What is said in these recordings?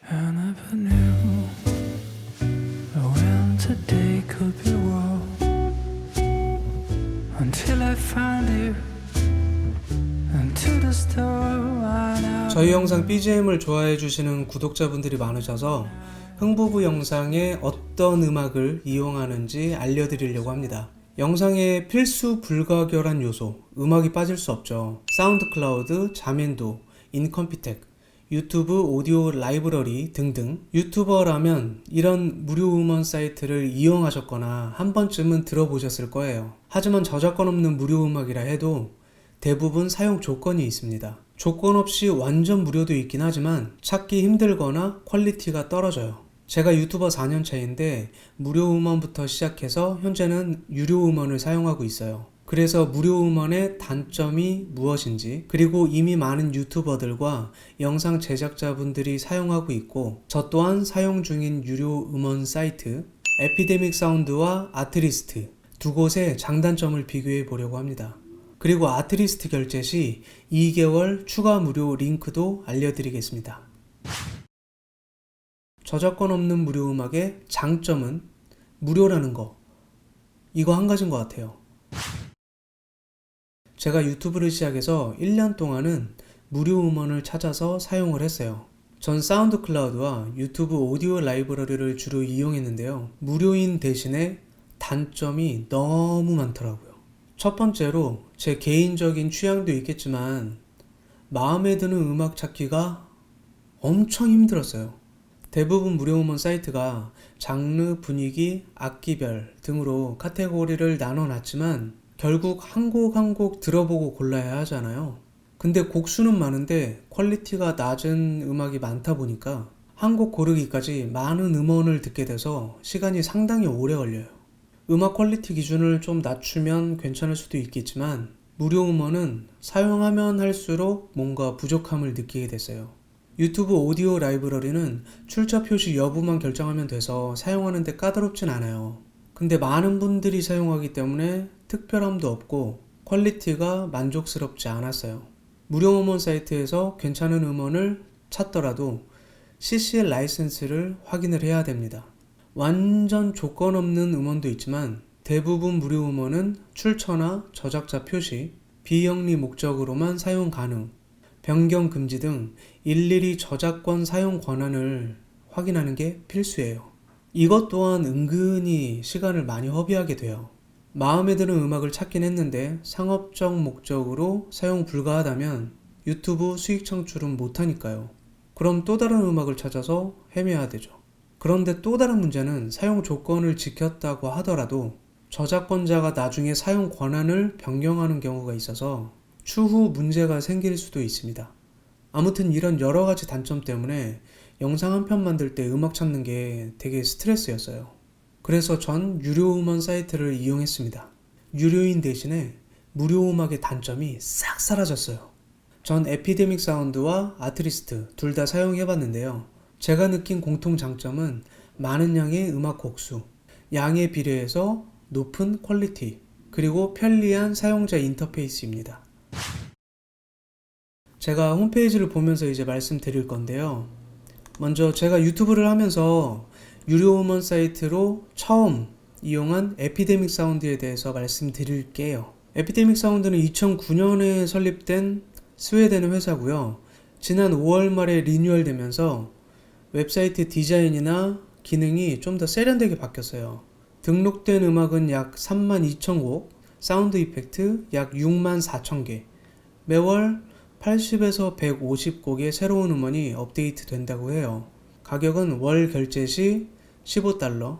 I never knew when today could be wrong until I found you into the store. 저희 영상 BGM을 좋아해 주시는 구독자분들이 많으셔서 흥부부 영상에 어떤 음악을 이용하는지 알려드리려고 합니다. 영상의 필수 불가결한 요소, 음악이 빠질 수 없죠. 사운드 클라우드, 자멘도, 인컴피텍, 유튜브 오디오 라이브러리 등등. 유튜버라면 이런 무료 음원 사이트를 이용하셨거나 한 번쯤은 들어보셨을 거예요. 하지만 저작권 없는 무료 음악이라 해도 대부분 사용 조건이 있습니다. 조건 없이 완전 무료도 있긴 하지만 찾기 힘들거나 퀄리티가 떨어져요. 제가 유튜버 4년차인데 무료 음원부터 시작해서 현재는 유료 음원을 사용하고 있어요. 그래서 무료 음원의 단점이 무엇인지, 그리고 이미 많은 유튜버들과 영상 제작자분들이 사용하고 있고 저 또한 사용 중인 유료 음원 사이트 에피데믹 사운드와 아트리스트 두 곳의 장단점을 비교해 보려고 합니다. 그리고 아트리스트 결제 시 2개월 추가 무료 링크도 알려드리겠습니다. 저작권 없는 무료 음악의 장점은 무료라는 거, 이거 한 가지인 것 같아요. 제가 유튜브를 시작해서 1년 동안은 무료 음원을 찾아서 사용을 했어요. 전 사운드 클라우드와 유튜브 오디오 라이브러리를 주로 이용했는데요. 무료인 대신에 단점이 너무 많더라고요. 첫 번째로 제 개인적인 취향도 있겠지만 마음에 드는 음악 찾기가 엄청 힘들었어요. 대부분 무료 음원 사이트가 장르, 분위기, 악기별 등으로 카테고리를 나눠놨지만 결국 한 곡 한 곡 들어보고 골라야 하잖아요. 근데 곡수는 많은데 퀄리티가 낮은 음악이 많다 보니까 한 곡 고르기까지 많은 음원을 듣게 돼서 시간이 상당히 오래 걸려요. 음악 퀄리티 기준을 좀 낮추면 괜찮을 수도 있겠지만 무료 음원은 사용하면 할수록 뭔가 부족함을 느끼게 됐어요. 유튜브 오디오 라이브러리는 출처 표시 여부만 결정하면 돼서 사용하는 데 까다롭진 않아요. 근데 많은 분들이 사용하기 때문에 특별함도 없고 퀄리티가 만족스럽지 않았어요. 무료 음원 사이트에서 괜찮은 음원을 찾더라도 CC 라이센스를 확인을 해야 됩니다. 완전 조건 없는 음원도 있지만 대부분 무료 음원은 출처나 저작자 표시, 비영리 목적으로만 사용 가능, 변경 금지 등 일일이 저작권 사용 권한을 확인하는 게 필수예요. 이것 또한 은근히 시간을 많이 허비하게 돼요. 마음에 드는 음악을 찾긴 했는데 상업적 목적으로 사용 불가하다면 유튜브 수익 창출은 못하니까요. 그럼 또 다른 음악을 찾아서 헤매야 되죠. 그런데 또 다른 문제는 사용 조건을 지켰다고 하더라도 저작권자가 나중에 사용 권한을 변경하는 경우가 있어서 추후 문제가 생길 수도 있습니다. 아무튼 이런 여러 가지 단점 때문에 영상 한 편 만들 때 음악 찾는 게 되게 스트레스였어요. 그래서 전 유료 음원 사이트를 이용했습니다. 유료인 대신에 무료 음악의 단점이 싹 사라졌어요. 전 에피데믹 사운드와 아트리스트 둘 다 사용해봤는데요. 제가 느낀 공통 장점은 많은 양의 음악 곡수, 양에 비례해서 높은 퀄리티, 그리고 편리한 사용자 인터페이스입니다. 제가 홈페이지를 보면서 이제 말씀드릴 건데요. 먼저 제가 유튜브를 하면서 유료 음원 사이트로 처음 이용한 에피데믹 사운드에 대해서 말씀드릴게요. 에피데믹 사운드는 2009년에 설립된 스웨덴의 회사고요. 지난 5월 말에 리뉴얼 되면서 웹사이트 디자인이나 기능이 좀 더 세련되게 바뀌었어요. 등록된 음악은 약 32,000곡, 사운드 이펙트 약 64,000개, 매월 80에서 150곡의 새로운 음원이 업데이트 된다고 해요. 가격은 월 결제 시 $15,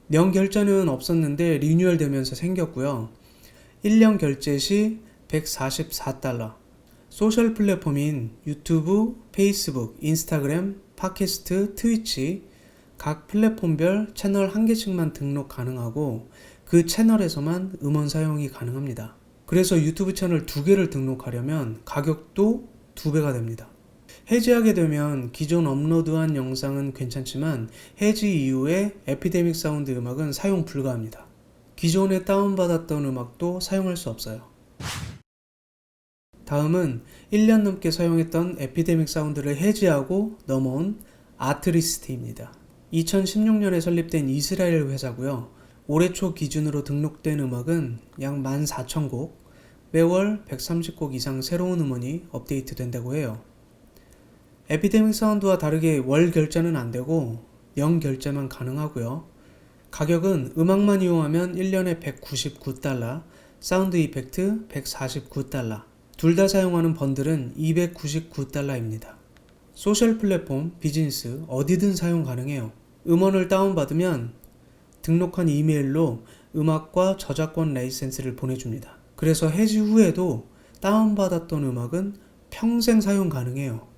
년 결제는 없었는데 리뉴얼 되면서 생겼고요. 1년 결제 시 $144, 소셜 플랫폼인 유튜브, 페이스북, 인스타그램, 팟캐스트, 트위치 각 플랫폼별 채널 1개씩만 등록 가능하고 그 채널에서만 음원 사용이 가능합니다. 그래서 유튜브 채널 2개를 등록하려면 가격도 2배가 됩니다. 해지하게 되면 기존 업로드한 영상은 괜찮지만 해지 이후에 에피데믹 사운드 음악은 사용 불가합니다. 기존에 다운받았던 음악도 사용할 수 없어요. 다음은 1년 넘게 사용했던 에피데믹 사운드를 해지하고 넘어온 아트리스트입니다. 2016년에 설립된 이스라엘 회사고요. 올해 초 기준으로 등록된 음악은 약 14,000곡, 매월 130곡 이상 새로운 음원이 업데이트 된다고 해요. 에피데믹 사운드와 다르게 월 결제는 안되고 연 결제만 가능하고요. 가격은 음악만 이용하면 1년에 $199, 사운드 이펙트 $149, 둘 다 사용하는 번들은 $299입니다. 소셜 플랫폼, 비즈니스 어디든 사용 가능해요. 음원을 다운받으면 등록한 이메일로 음악과 저작권 라이센스를 보내줍니다. 그래서 해지 후에도 다운받았던 음악은 평생 사용 가능해요.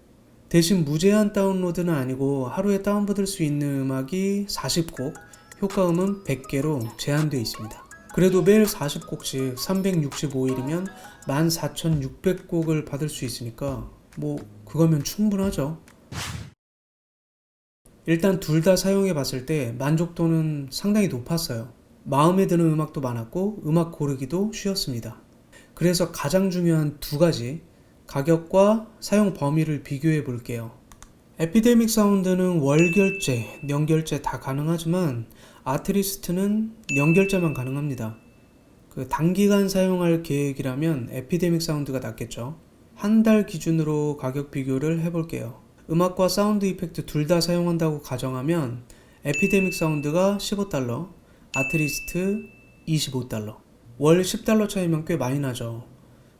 대신 무제한 다운로드는 아니고 하루에 다운받을 수 있는 음악이 40곡, 효과음은 100개로 제한되어 있습니다. 그래도 매일 40곡씩 365일이면 14,600곡을 받을 수 있으니까 그거면 충분하죠. 일단 둘 다 사용해 봤을 때 만족도는 상당히 높았어요. 마음에 드는 음악도 많았고 음악 고르기도 쉬웠습니다. 그래서 가장 중요한 두 가지, 가격과 사용 범위를 비교해 볼게요. 에피데믹 사운드는 월 결제, 년 결제 다 가능하지만 아트리스트는 년 결제만 가능합니다. 단기간 사용할 계획이라면 에피데믹 사운드가 낫겠죠. 한 달 기준으로 가격 비교를 해볼게요. 음악과 사운드 이펙트 둘 다 사용한다고 가정하면 에피데믹 사운드가 $15, 아트리스트 $25. 월 $10 차이면 꽤 많이 나죠.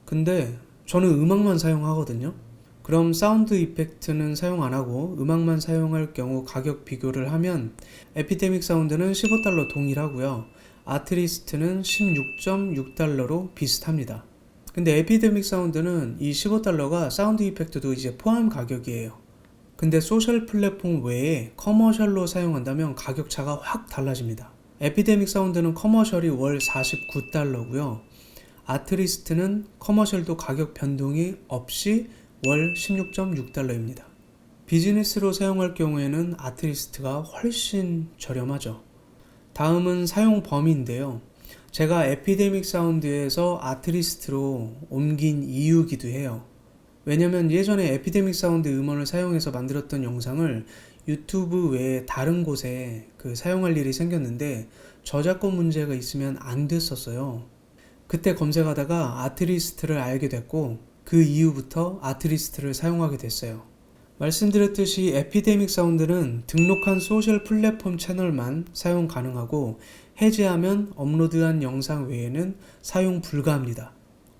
근데 저는 음악만 사용하거든요. 그럼 사운드 이펙트는 사용 안하고 음악만 사용할 경우 가격 비교를 하면 에피데믹 사운드는 $15 동일하고요. 아트리스트는 $16.6로 비슷합니다. 근데 에피데믹 사운드는 이 $15가 사운드 이펙트도 이제 포함 가격이에요. 근데 소셜 플랫폼 외에 커머셜로 사용한다면 가격 차가 확 달라집니다. 에피데믹 사운드는 커머셜이 월 $49고요. 아트리스트는 커머셜도 가격 변동이 없이 월 $16.6입니다. 비즈니스로 사용할 경우에는 아트리스트가 훨씬 저렴하죠. 다음은 사용 범위인데요. 제가 에피데믹 사운드에서 아트리스트로 옮긴 이유기도 해요. 왜냐면 예전에 에피데믹 사운드 음원을 사용해서 만들었던 영상을 유튜브 외에 다른 곳에 사용할 일이 생겼는데 저작권 문제가 있으면 안 됐었어요. 그때 검색하다가 아트리스트를 알게 됐고 그 이후부터 아트리스트를 사용하게 됐어요. 말씀드렸듯이 에피데믹 사운드는 등록한 소셜 플랫폼 채널만 사용 가능하고 해제하면 업로드한 영상 외에는 사용 불가합니다.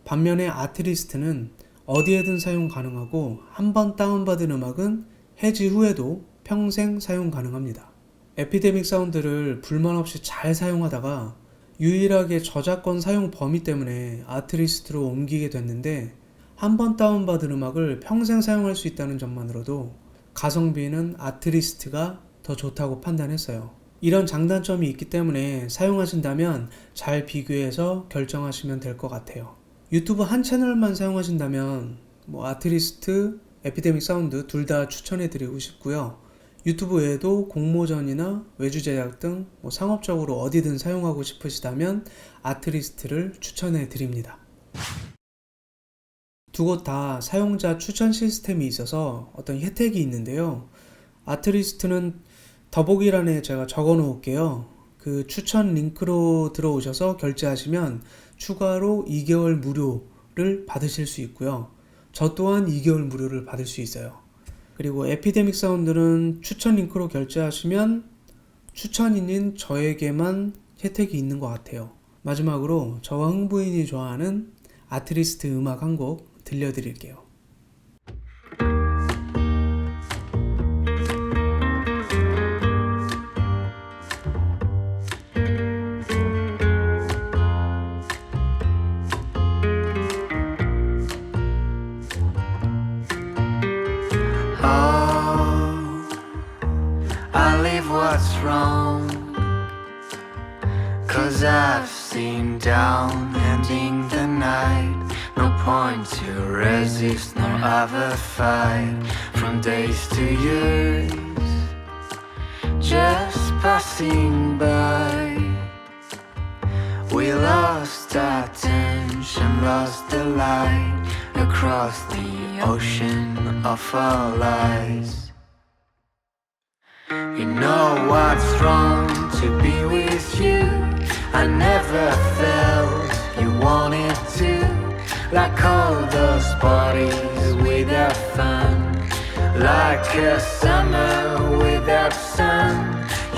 반면에 아트리스트는 어디에든 사용 가능하고 한번 다운받은 음악은 해지 후에도 평생 사용 가능합니다. 에피데믹 사운드를 불만 없이 잘 사용하다가 유일하게 저작권 사용 범위 때문에 아트리스트로 옮기게 됐는데 한번 다운받은 음악을 평생 사용할 수 있다는 점만으로도 가성비는 아트리스트가 더 좋다고 판단했어요. 이런 장단점이 있기 때문에 사용하신다면 잘 비교해서 결정하시면 될 것 같아요. 유튜브 한 채널만 사용하신다면 아트리스트, 에피데믹 사운드 둘 다 추천해 드리고 싶고요. 유튜브 외에도 공모전이나 외주 제작 등 상업적으로 어디든 사용하고 싶으시다면 아트리스트를 추천해 드립니다. 두 곳 다 사용자 추천 시스템이 있어서 어떤 혜택이 있는데요. 아트리스트는 더보기란에 제가 적어 놓을게요. 그 추천 링크로 들어오셔서 결제하시면 추가로 2개월 무료를 받으실 수 있고요. 저 또한 2개월 무료를 받을 수 있어요. 그리고 에피데믹 사운드는 추천 링크로 결제하시면 추천인인 저에게만 혜택이 있는 것 같아요. 마지막으로 저와 흥부인이 좋아하는 아트리스트 음악 한 곡 들려드릴게요. What's wrong? 'Cause I've seen down ending the night. No point to resist nor ever fight. From days to years, just passing by. We lost our attention, lost the light across the ocean of our lives. know what's wrong to be with you. I never felt you wanted to, like all those parties without fun, like a summer without sun.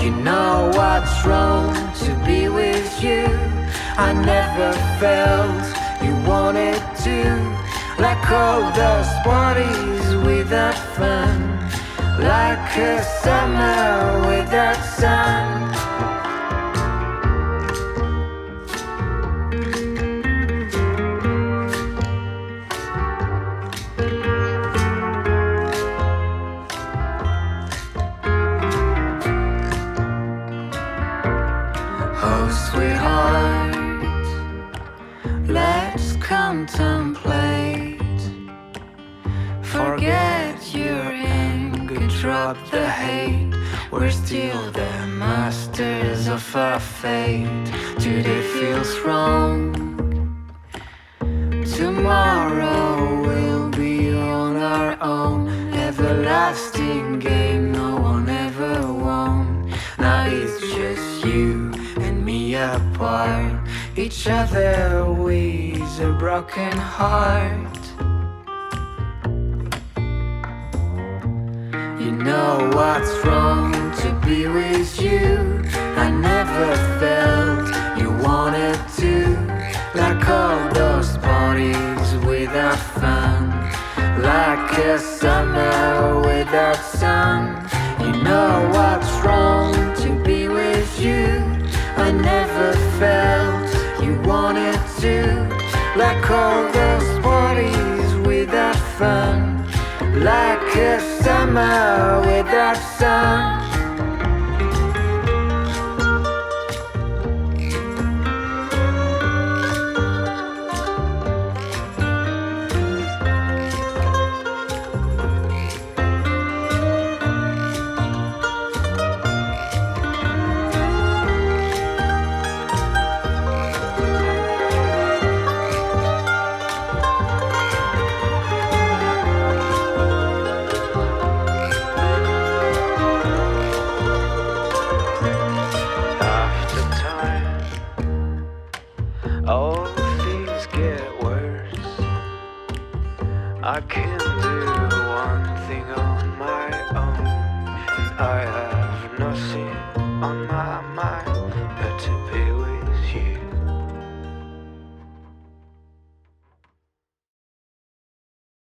You know what's wrong to be with you. I never felt you wanted to, like all those parties without fun, like a summer without sun. Oh, sweetheart, let's contemplate. Forget your anger, drop the hate. We're still the masters of our fate. Today feels wrong, tomorrow we'll be on our own. Everlasting game no one ever won. Now it's just you and me apart, each other with a broken heart. You know what's wrong to be with you. I never felt you wanted to, like all those parties without fun, like a summer without sun. You know what's wrong to be with you. I never felt you wanted to, like all those parties without fun, like a summer without sun. All things get worse. I can do one thing on my own, and I have